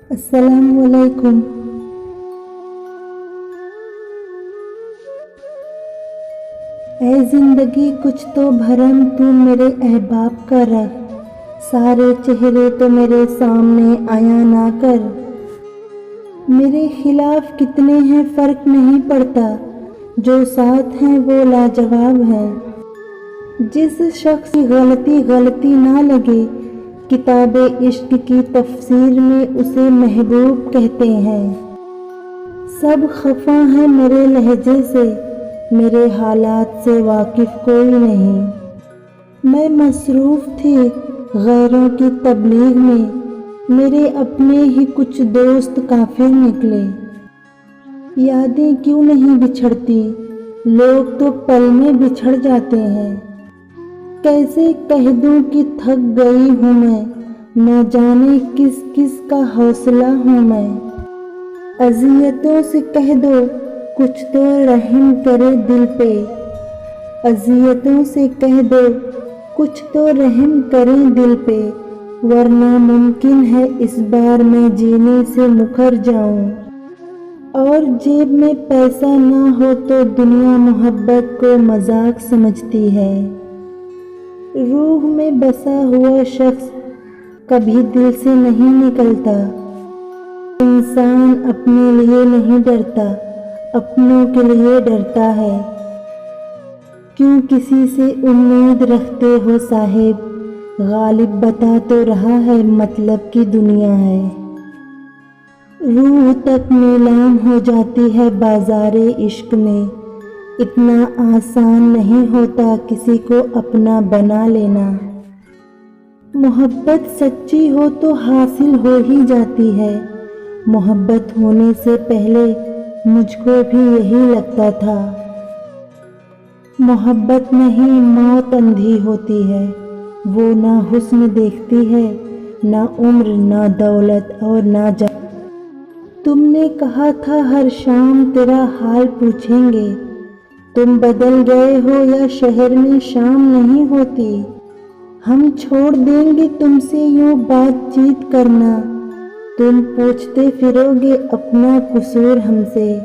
السلام علیکم۔ اے زندگی کچھ تو بھرم تو میرے احباب کا رکھ، سارے چہرے تو میرے سامنے آیا نہ کر۔ میرے خلاف کتنے ہیں فرق نہیں پڑتا، جو ساتھ ہیں وہ لاجواب ہیں۔ جس شخص کی غلطی نہ لگے، کتاب عشق کی تفسیر میں اسے محبوب کہتے ہیں۔ سب خفا ہیں میرے لہجے سے، میرے حالات سے واقف کوئی نہیں۔ میں مصروف تھی غیروں کی تبلیغ میں، میرے اپنے ہی کچھ دوست کافر نکلے۔ یادیں کیوں نہیں بچھڑتی، لوگ تو پل میں بچھڑ جاتے ہیں۔ کیسے کہہ دوں کہ تھک گئی ہوں میں، نہ جانے کس کس کا حوصلہ ہوں میں۔ اذیتوں سے کہہ دو کچھ تو رحم کرے دل پہ، اذیتوں سے کہہ دو کچھ تو رحم کرے دل پہ، ورنہ ممکن ہے اس بار میں جینے سے مکر جاؤں۔ اور جیب میں پیسہ نہ ہو تو دنیا محبت کو مذاق سمجھتی ہے۔ روح میں بسا ہوا شخص کبھی دل سے نہیں نکلتا۔ انسان اپنے لیے نہیں ڈرتا، اپنوں کے لیے ڈرتا ہے۔ کیوں کسی سے امید رکھتے ہو صاحب، غالب بتا تو رہا ہے مطلب کی دنیا ہے۔ روح تک نیلام ہو جاتی ہے بازار عشق میں، اتنا آسان نہیں ہوتا کسی کو اپنا بنا لینا۔ محبت سچی ہو تو حاصل ہو ہی جاتی ہے، محبت ہونے سے پہلے مجھ کو بھی یہی لگتا تھا۔ محبت نہیں موت اندھی ہوتی ہے، وہ نہ حسن دیکھتی ہے، نہ عمر، نہ دولت اور نہ جان۔ تم نے کہا تھا ہر شام تیرا حال پوچھیں گے، تم بدل گئے ہو یا شہر میں شام نہیں ہوتی؟ ہم چھوڑ دیں گے تم سے یوں بات چیت کرنا، تم پوچھتے پھرو گے اپنا قصور ہم سے۔